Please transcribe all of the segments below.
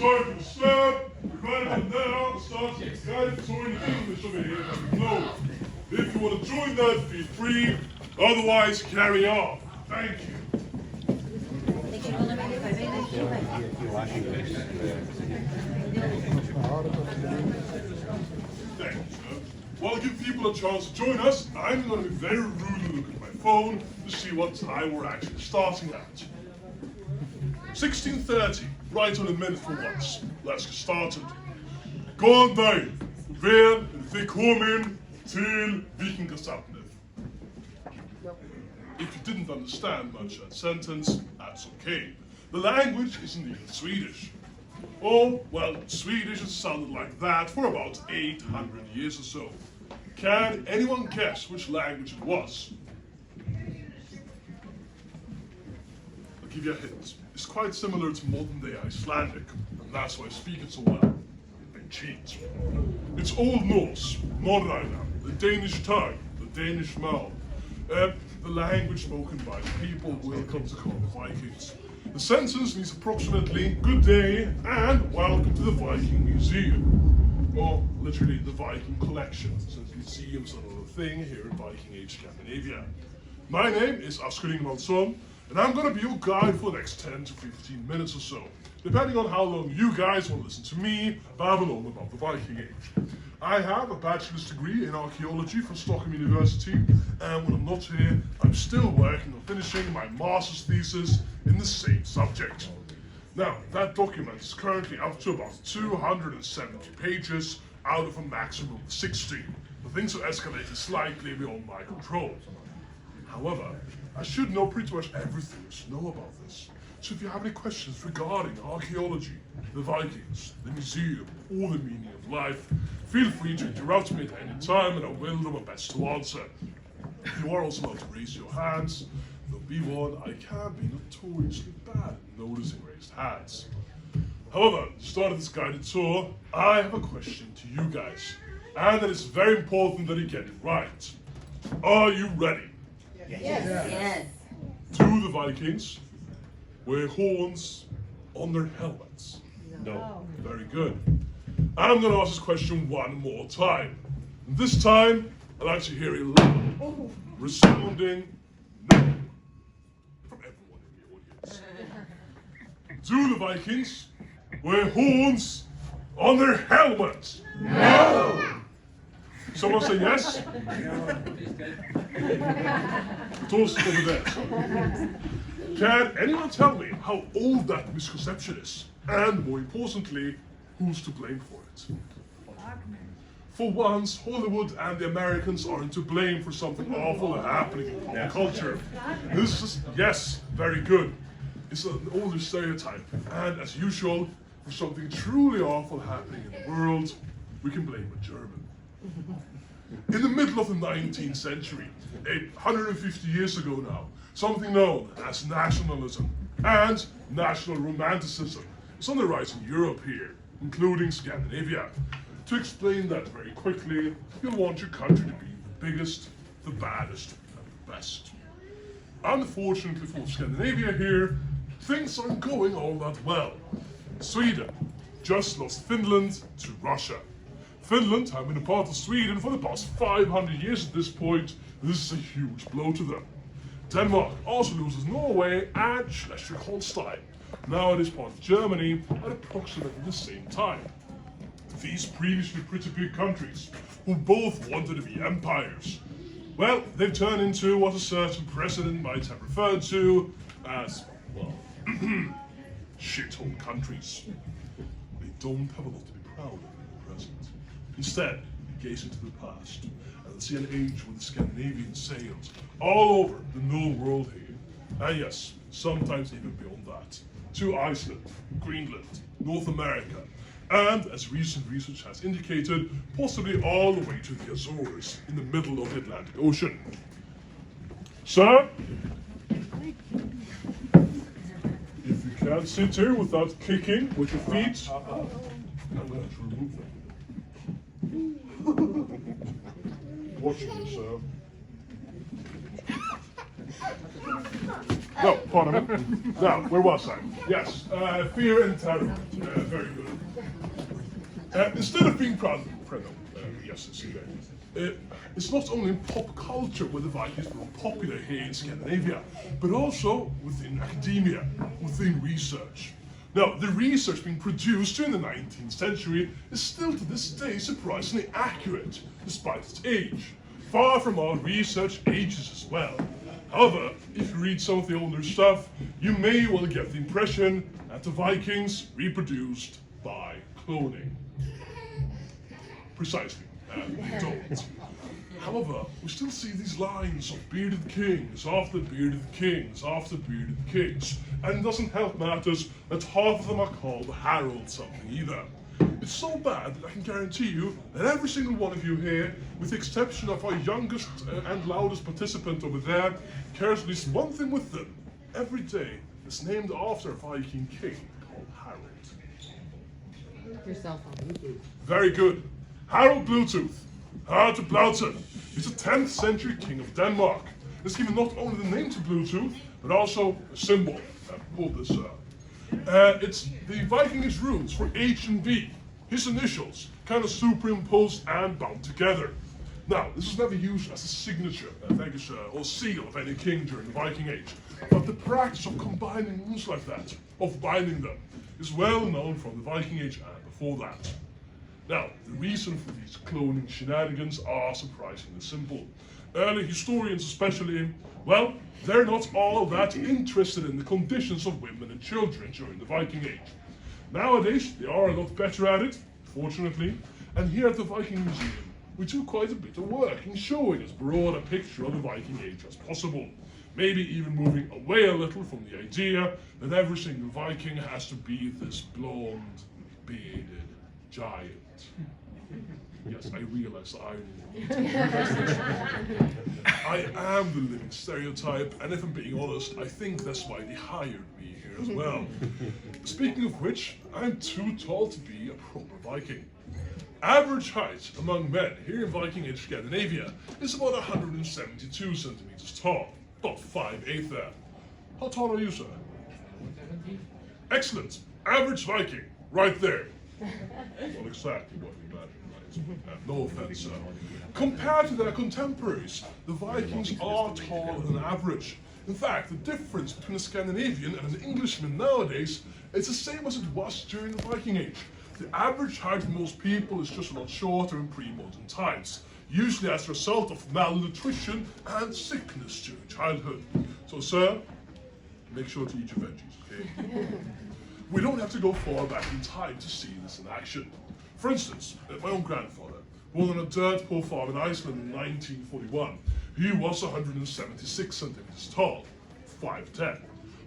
Sorry for the slur. Right about now, starts the guided tour in English over here by the flow. If you want to join that, feel free. Otherwise, carry on. Thank you. Thank you, sir. While give people a chance to join us, I'm going to be very rude and look at my phone to see what time we're actually starting at. 16:30, right on a minute for once. Let's get started. God dag, väl välkommen till Viking's. If you didn't understand much of that sentence, that's okay. The language isn't even Swedish. Oh, well, Swedish has sounded like that for about 800 years or so. Can anyone guess which language it was? I'll give you a hint. It's quite similar to modern-day Icelandic, and that's why I speak it so well. I cheat. It's Old Norse, Norröna, the Danish tongue, the Danish mouth, the language spoken by the people welcome to call Vikings. The sentence means approximately good day and welcome to the Viking Museum. Or literally the Viking collection, since museums are another thing here in Viking Age Scandinavia. My name is Askeling Malson, and I'm going to be your guide for the next 10 to 15 minutes or so, depending on how long you guys want to listen to me babble on about the Viking Age. I have a bachelor's degree in archaeology from Stockholm University, and when I'm not here, I'm still working on finishing my master's thesis in the same subject. Now, that document is currently up to about 270 pages out of a maximum of 60, but things have escalated slightly beyond my control. However, I should know pretty much everything to know about this. So if you have any questions regarding archaeology, the Vikings, the museum, or the meaning of life, feel free to interrupt me at any time and I will do my best to answer. You are also allowed to raise your hands. Though be warned, I can be notoriously bad at noticing raised hands. However, to start this guided tour, I have a question to you guys. And it is very important that you get it right. Are you ready? Yes. Do the Vikings wear horns on their helmets? No. Very good. I'm going to ask this question one more time. And this time, I'd like to hear a loud, resounding no from everyone in the audience. Do the Vikings wear horns on their helmets? No. Someone say yes? Toast over there. Can anyone tell me how old that misconception is? And more importantly, who's to blame for it? For once, Hollywood and the Americans aren't to blame for something awful happening in pop culture. This is, yes, very good. It's an older stereotype. And as usual, for something truly awful happening in the world, we can blame a German. In the middle of the 19th century, 150 years ago now, something known as nationalism and national romanticism is on the rise in Europe here, including Scandinavia. To explain that very quickly, you'll want your country to be the biggest, the baddest, and the best. Unfortunately for Scandinavia here, things aren't going all that well. Sweden just lost Finland to Russia. Finland have been a part of Sweden for the past 500 years at this point. This is a huge blow to them. Denmark also loses Norway and Schleswig-Holstein. Now it is part of Germany at approximately the same time. These previously pretty big countries, who both wanted to be empires, well, they've turned into what a certain president might have referred to as, well, shithole countries. They don't have a lot to be proud of in the present. Instead, we gaze into the past and see an age with the Scandinavian sails all over the known world here. And yes, sometimes even beyond that, to Iceland, Greenland, North America, and as recent research has indicated, possibly all the way to the Azores in the middle of the Atlantic Ocean. Sir, if you can't sit here without kicking with your feet, I'm going to remove them. Watch me, sir. No, pardon me. Now, where was I? Yes, fear and terror. Very good. Instead of being proud, yes, it's there. It's not only in pop culture where the Vikings were popular here in Scandinavia, but also within academia, within research. Now, the research being produced during the 19th century is still to this day surprisingly accurate, despite its age. Far from all research ages as well. However, if you read some of the older stuff, you may well get the impression that the Vikings reproduced by cloning. Precisely, and they don't. However, we still see these lines of bearded kings after bearded kings after bearded kings, and it doesn't help matters that half of them are called Harold something either. It's so bad that I can guarantee you that every single one of you here, with the exception of our youngest and loudest participant over there, carries at least one thing with them every day that's named after a Viking king called Harold. Your cell phone. Very good. Harold Bluetooth. Harald de Blauwtooth. He's a 10th century king of Denmark. He's given not only the name to Bluetooth, but also a symbol. Pull this up. It's the Vikingish runes for H and B. His initials, kind of superimposed and bound together. Now, this was never used as a signature, or seal of any king during the Viking Age. But the practice of combining runes like that, of binding them, is well known from the Viking Age and before that. Now, the reason for these cloning shenanigans are surprisingly simple. Early historians especially, well, they're not all that interested in the conditions of women and children during the Viking Age. Nowadays, they are a lot better at it, fortunately, and here at the Viking Museum, we do quite a bit of work in showing as broad a picture of the Viking Age as possible. Maybe even moving away a little from the idea that every single Viking has to be this blonde, bearded giant. Yes, I realize the irony. I am the living stereotype, and if I'm being honest, I think that's why they hired me here as well. Speaking of which, I'm too tall to be a proper Viking. Average height among men here in Viking Age Scandinavia is about 172 centimeters tall, about 5'8" there. How tall are you, sir? 170. Excellent. Average Viking, right there. Not exactly what you imagine, right? No offense, sir. Compared to their contemporaries, the Vikings are taller than average. In fact, the difference between a Scandinavian and an Englishman nowadays is the same as it was during the Viking Age. The average height for most people is just a lot shorter in pre-modern times, usually as a result of malnutrition and sickness during childhood. So, sir, make sure to eat your veggies, okay? We don't have to go far back in time to see this in action. For instance, my own grandfather, born on a dirt poor farm in Iceland in 1941, he was 176 centimeters tall, 5'10".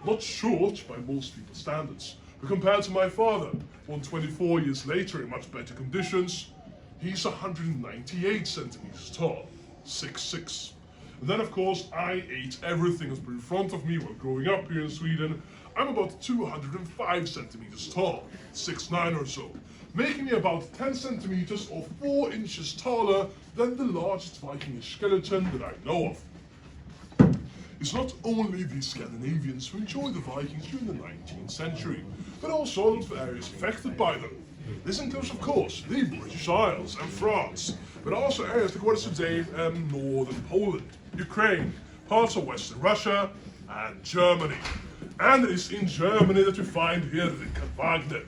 Not short by most people's standards, but compared to my father, born 24 years later in much better conditions, he's 198 centimeters tall, 6'6". And then of course I ate everything that's put in front of me while growing up here in Sweden. I'm about 205 centimeters tall, 6'9" or so, making me about 10 centimeters or 4 inches taller than the largest Vikingish skeleton that I know of. It's not only the Scandinavians who enjoyed the Vikings during the 19th century, but also lots of areas affected by them. This includes, of course, the British Isles and France, but also areas like what is today northern Poland, Ukraine, parts of Western Russia, and Germany. And it is in Germany that we find here Richard Wagner.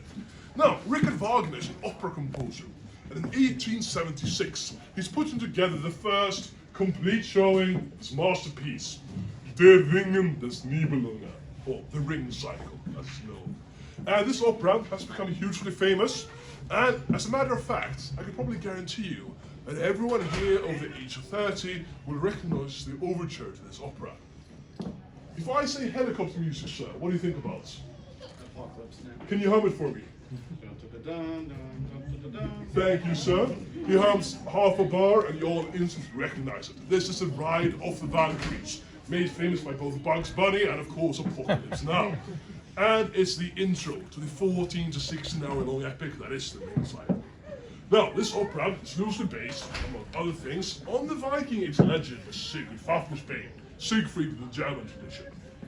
Now, Richard Wagner is an opera composer, and in 1876 he's putting together the first complete showing of his masterpiece, Der Ringen des Nibelungen, or The Ring Cycle, as it's known. And this opera has become hugely famous, and as a matter of fact, I can probably guarantee you that everyone here over the age of 30 will recognize the overture to this opera. If I say helicopter music, sir, what do you think about? Apocalypse Now. Can you hum it for me? Thank you, sir. He hums half a bar and you all instantly recognize it. This is a Ride of the Valkyries, made famous by both Bugs Bunny and of course Apocalypse Now. And it's the intro to the 14 to 16 hour long epic that is the Ring Cycle. Now, this opera is loosely based, among other things, on the Viking Age legend of Siegfried Fafnersbane, Siegfried in the German tradition.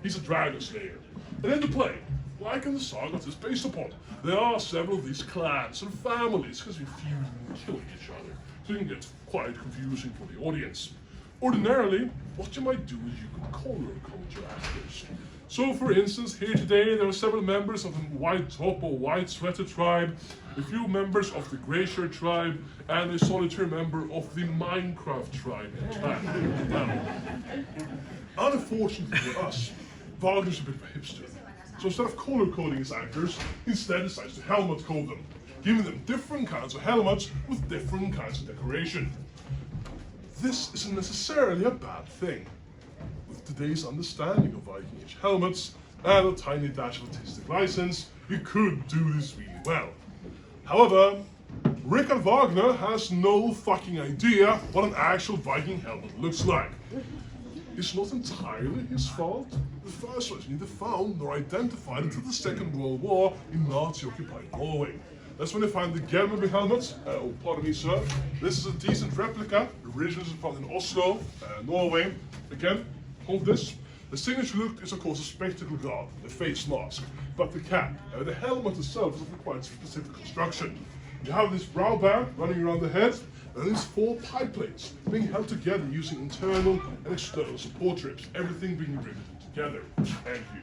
He's a dragon slayer. And in the play, like in the saga it is based upon, there are several of these clans and families because we feud and killing each other. So it can get quite confusing for the audience. Ordinarily, what you might do is you could color code your actors. So for instance, here today there are several members of the white top or white sweater tribe, a few members of the grey shirt tribe, and a solitary member of the Minecraft tribe in Japan. Now, unfortunately for us, Wagner's a bit of a hipster. So instead of color coding his actors, he instead decides to helmet code them, giving them different kinds of helmets with different kinds of decoration. This isn't necessarily a bad thing. With today's understanding of Viking Age helmets and a tiny dash of artistic license, you could do this really well. However, Richard Wagner has no fucking idea what an actual Viking helmet looks like. It's not entirely his fault. The first was neither found nor identified until the Second World War in Nazi-occupied Norway. That's when they find the Gelmeby helmet. Oh, pardon me, sir. This is a decent replica. Originally found in Oslo, Norway. Again, hold this. The signature look is of course a spectacle guard, the face mask. But the cap, the helmet itself is required specific construction. You have this brow band running around the head, and these 4 pipe plates being held together using internal and external support strips, everything being riveted together. Thank you.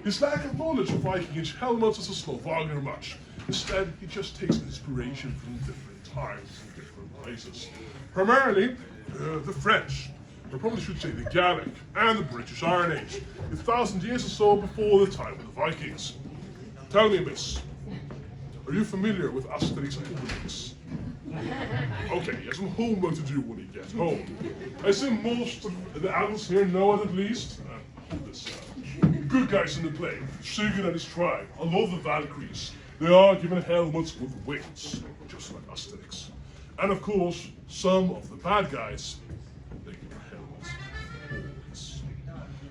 His lack of knowledge of Viking Age helmets doesn't slow Wagner much. Instead, he just takes inspiration from different times and different places. Primarily, the French, or probably should say the Gallic, and the British Iron Age, 1,000 years or so before the time of the Vikings. Tell me, miss, are you familiar with Asterix and Obelix? Okay, he has some homework to do when he gets home. I see most of the adults here know it at least. Hold this. Good guys in the play, Sigurd and his tribe, a lot of the Valkyries. They are given helmets with wings, just like Asterix. And of course, some of the bad guys, they get helmets with this.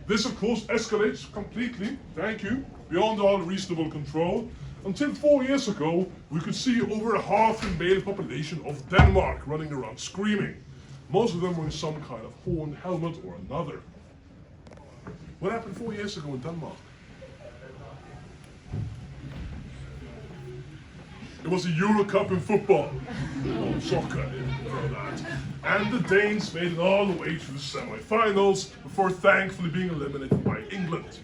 This of course escalates completely, thank you, beyond all reasonable control. Until 4 years ago, we could see over half the male population of Denmark running around screaming. Most of them were in some kind of horned helmet or another. What happened 4 years ago in Denmark? It was the Euro Cup in football, soccer, for that. And the Danes made it all the way to the semi-finals before thankfully being eliminated by England.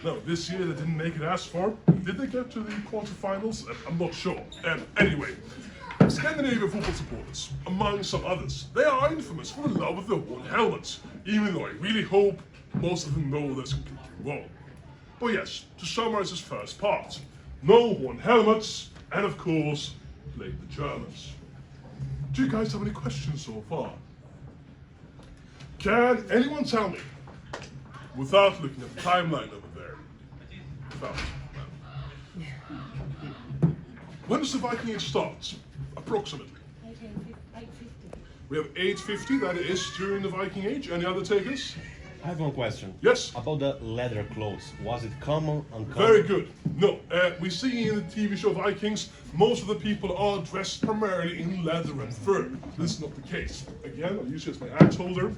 No, this year they didn't make it as far. Did they get to the quarterfinals? I'm not sure. Anyway, Scandinavian football supporters, among some others, they are infamous for the love of their worn helmets, even though I really hope most of them know that's completely wrong. But yes, to summarize this first part, no worn helmets, and of course, blame the Germans. Do you guys have any questions so far? Can anyone tell me, without looking at the timeline over there, when does the Viking Age start, approximately? 850. We have 850, that is during the Viking Age. Any other takers? I have one question. Yes? About the leather clothes. Was it common, uncommon? Very good. No, we see in the TV show Vikings, most of the people are dressed primarily in leather and fur. This is not the case. Again, I'll use it as my axe holder.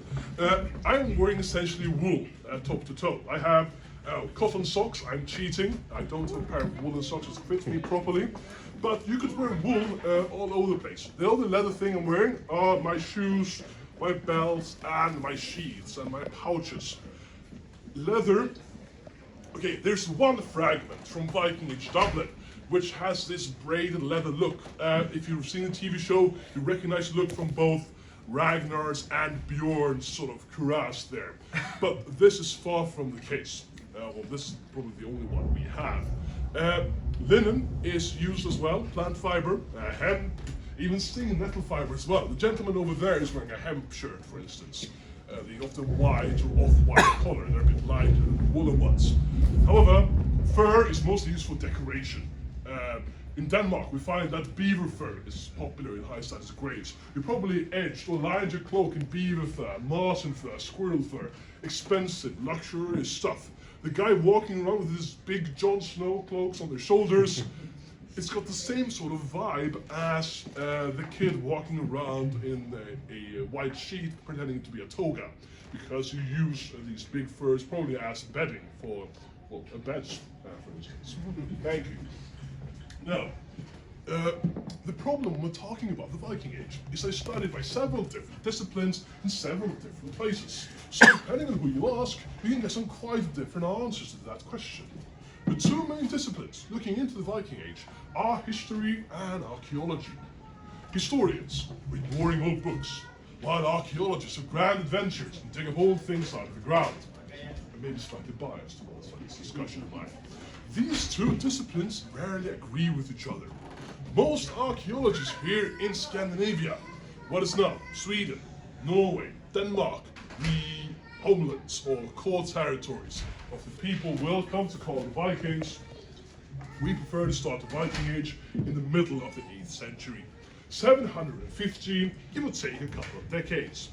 I'm wearing essentially wool, top to toe. I have cotton socks. I'm cheating. I don't have a pair of woolen socks that fit me properly. But you could wear wool all over the place. The only leather thing I'm wearing are my shoes, my belts, and my sheaths and my pouches. Leather. Okay, there's one fragment from Viking Age Dublin which has this braided leather look. If you've seen the TV show, you recognize the look from both Ragnar's and Bjorn's sort of cuirass there. But this is far from the case. Well, this is probably the only one we have. Linen is used as well, plant fiber, hemp, even stinging nettle fiber as well. The gentleman over there is wearing a hemp shirt, for instance. The often white or off-white color, they're a bit lighter than the woolen ones. However, fur is mostly used for decoration. In Denmark, we find that beaver fur is popular in high-status graves. You probably edged or lined your cloak in beaver fur, marten fur, squirrel fur. Expensive, luxurious stuff. The guy walking around with his big Jon Snow cloaks on their shoulders, It's got the same sort of vibe as the kid walking around in a white sheet pretending to be a toga, because you use these big furs probably as bedding for, well, a bed, for instance. Thank you. Now, the problem when talking about the Viking Age is they studied by several different disciplines in several different places. So depending on who you ask, you can get some quite different answers to that question. The two main disciplines looking into the Viking Age are history and archaeology. Historians read boring old books, while archaeologists have grand adventures and dig up old things out of the ground. I may be slightly biased towards this discussion of mine. These two disciplines rarely agree with each other. Most archaeologists here in Scandinavia, what is now Sweden, Norway, Denmark, the homelands or core territories of the people we'll come to call the Vikings, we prefer to start the Viking Age in the middle of the 8th century, 715, give or take a couple of decades.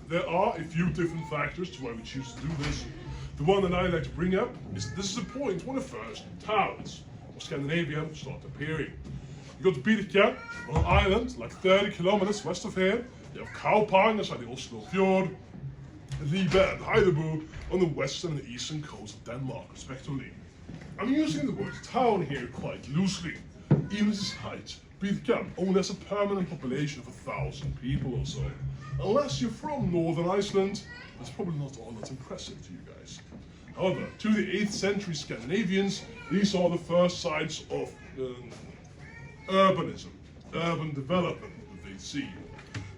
There are a few different factors to why we choose to do this. The one that I like to bring up is that this is a point when the first towns of Scandinavia start appearing. You go to Birka, on an island like 30 kilometers west of here. You have Kaupang, that's like the Oslo Fjord, Ribe and Heidebu on the western and eastern coast of Denmark, respectively. I'm using the word town here quite loosely. Even at its height, Birka only has a permanent population of 1,000 people or so. Unless you're from northern Iceland, that's probably not all that impressive to you guys. However, to the 8th century Scandinavians, these are the first signs of urbanism, urban development that they see.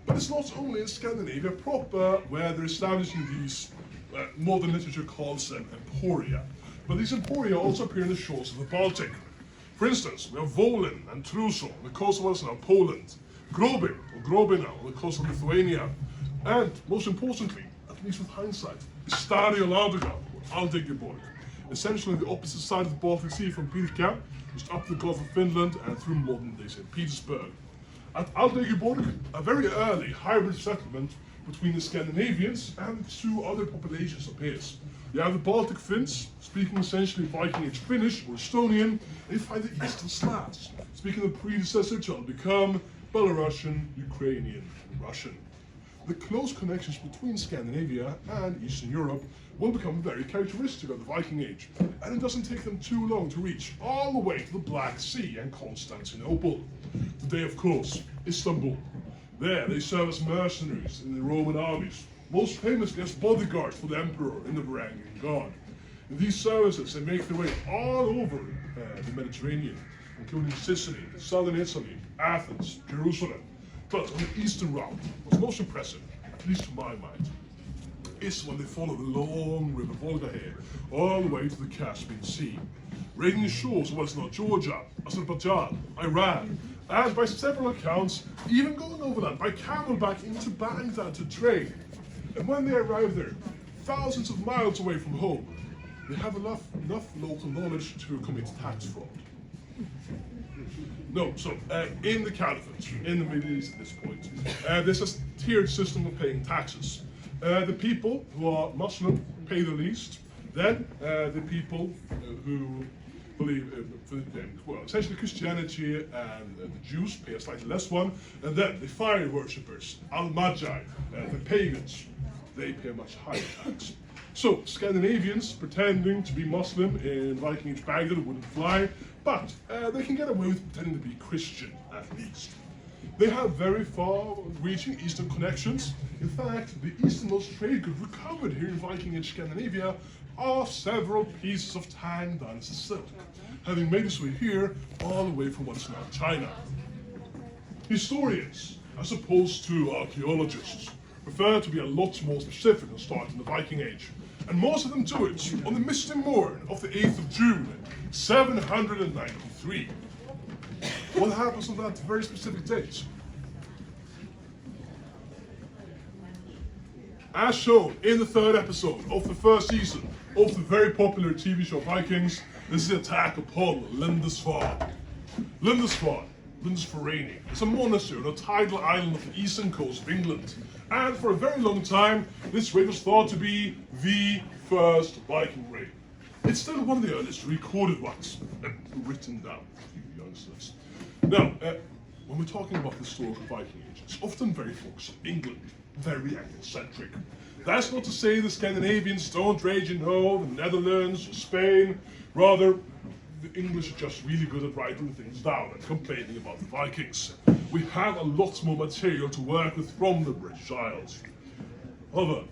But it's not only in Scandinavia proper where they're establishing these modern literature calls them emporia. But these emporia also appear in the shores of the Baltic. For instance, we have Volyn and Truso on the coast of what is now Poland, Grobin or Grobina on the coast of Lithuania, and most importantly, at least with hindsight, Stadio Ladoga or Aldegeborg, essentially the opposite side of the Baltic Sea from Pirka, just up the Gulf of Finland and through modern-day St. Petersburg. At Aldegeborg, a very early hybrid settlement between the Scandinavians and the two other populations appears. You have the Baltic Finns, speaking essentially Viking Age Finnish or Estonian, and you find the Eastern Slavs, speaking the predecessor to become Belarusian, Ukrainian, and Russian. The close connections between Scandinavia and Eastern Europe will become very characteristic of the Viking Age, and it doesn't take them too long to reach all the way to the Black Sea and Constantinople. Today, of course, Istanbul. There, they serve as mercenaries in the Roman armies, most famously as bodyguards for the emperor in the Varangian Guard. In these services, they make their way all over the Mediterranean, including Sicily, southern Italy, Athens, Jerusalem. But on the eastern route, what's most impressive, at least to my mind, is when they follow the long river Volga here, all the way to the Caspian Sea, raiding the shores of what's now Georgia, Azerbaijan, Iran, and by several accounts, even going overland by camelback into Baghdad to trade. And when they arrive there, thousands of miles away from home, they have enough local knowledge to commit tax fraud. No, so in the Caliphate, in the Middle East at this point, there's a tiered system of paying taxes. The people who are Muslim pay the least, then the people who believe, well, essentially Christianity and the Jews pay a slightly less one, and then the fire worshippers, Al-Magi, the pagans, they pay a much higher tax. So, Scandinavians pretending to be Muslim in Viking Age Baghdad wouldn't fly, but they can get away with pretending to be Christian, at least. They have very far-reaching eastern connections. In fact, the easternmost trade goods recovered here in Viking Age Scandinavia are several pieces of Tang Dynasty silk, having made its way here all the way from what is now China. Historians, as opposed to archaeologists, prefer to be a lot more specific and start in the Viking Age, and most of them do it on the misty morn of the 8th of June, 793. What happens on that very specific date? As shown in the 3rd episode of the 1st season of the very popular TV show Vikings, this is the attack upon Lindisfarne. Lindisfarne is a monastery on a tidal island of the eastern coast of England, and for a very long time, this raid was thought to be the first Viking raid. it's still one of the earliest recorded ones, written down, you youngsters. Now, when we're talking about the historical Viking Age, it's often very focused on England, very Anglo-centric. That's not to say the Scandinavians don't rage, the Netherlands, Spain. Rather, the English are just really good at writing things down and complaining about the Vikings. We have a lot more material to work with from the British Isles. However,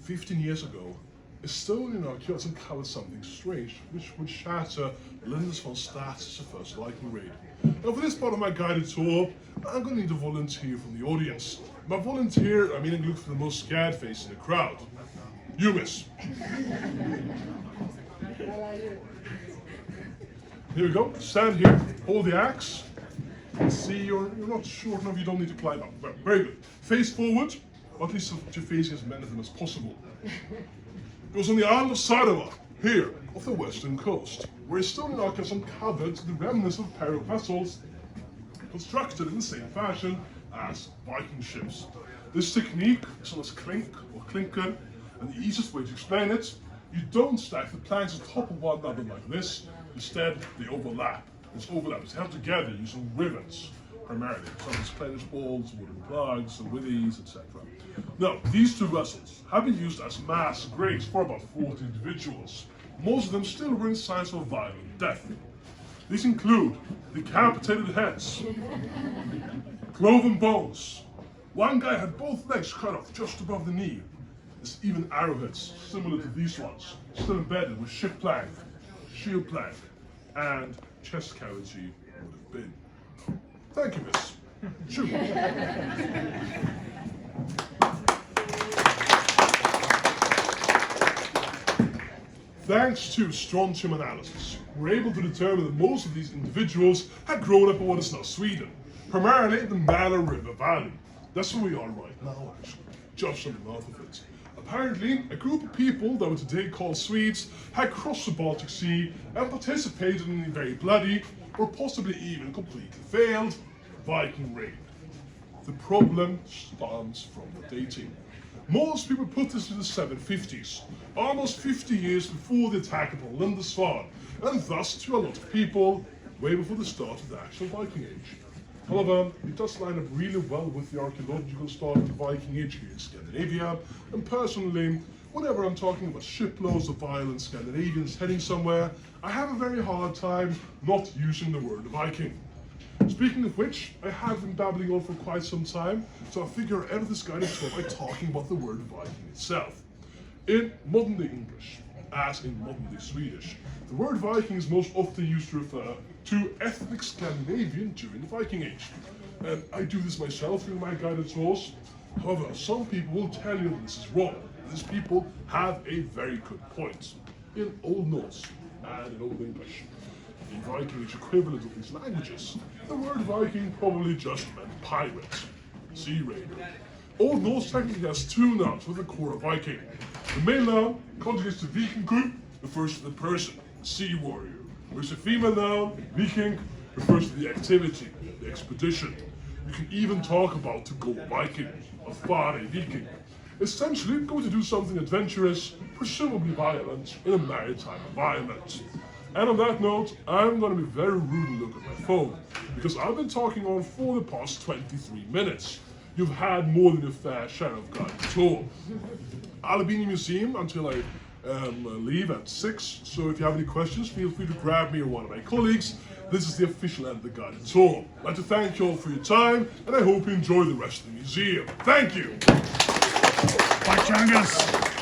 15 years ago, Estonian archaeologists uncovered something strange which would shatter Lindisfarne's status as a first Viking raid. Now for this part of my guided tour, I'm going to need a volunteer from the audience. By volunteer, I mean look for the most scared face in the crowd. You, miss. Here we go, stand here, hold the axe. See, you're not short enough, you don't need to climb up. Well, very good. Face forward, or at least to face as many of them as possible. It was on the island of Sareva, here, off the western coast, where Estonian archaeologists uncovered the remnants of pair of vessels constructed in the same fashion as Viking ships. This technique is known as klink or klinker, and the easiest way to explain it, you don't stack the planks on top of one another like this, instead they overlap. This overlap is held together using rivets, primarily, such as Spanish balls, wooden plugs, withies, etc. Now, these two vessels have been used as mass graves for about 40 individuals. Most of them still bring signs of violent death. These include decapitated heads, cloven bones. One guy had both legs cut off just above the knee. There's even arrowheads, similar to these ones, still embedded with ship plank, shield plank, and chest cavity would have been. Thank you, miss. Shoot. Thanks to strontium analysis, we're able to determine that most of these individuals had grown up in what is now Sweden, primarily the Mälar River Valley. That's where we are right now, actually, just on the north of it. Apparently, a group of people that were today called Swedes had crossed the Baltic Sea and participated in a very bloody, or possibly even completely failed, Viking raid. The problem stems from the dating. Most people put this in the 750s, almost 50 years before the attack upon Lindisfarne, and thus to a lot of people, way before the start of the actual Viking Age. However, it does line up really well with the archaeological start of the Viking Age here in Scandinavia, and personally, whenever I'm talking about shiploads of violent Scandinavians heading somewhere, I have a very hard time not using the word Viking. Speaking of which, I have been babbling on for quite some time, so I figure I'll end this guided tour by talking about the word Viking itself. In modern day English, as in modern day Swedish, the word Viking is most often used to refer to ethnic Scandinavian during the Viking Age. And I do this myself in my guided tours. However, some people will tell you that this is wrong. These people have a very good point. In Old Norse and in Old English, the Viking Age equivalent of these languages, the word Viking probably just meant pirate, sea raider. Old Norse technically has two nouns with the core of Viking. The male noun conjugates to Vikingur, refers to the person, the sea warrior, whereas the female noun, Viking, refers to the activity, the expedition. You can even talk about to go Viking, or fare Viking. Essentially, going to do something adventurous, presumably violent, in a maritime environment. And on that note, I'm going to be very rude and look at my phone, because I've been talking on for the past 23 minutes. You've had more than your fair share of guided tour. I'll be in the museum until I leave at 6, so if you have any questions, feel free to grab me or one of my colleagues. This is the official end of the guided tour. I'd like to thank you all for your time, and I hope you enjoy the rest of the museum. Thank you! Bye, Changas!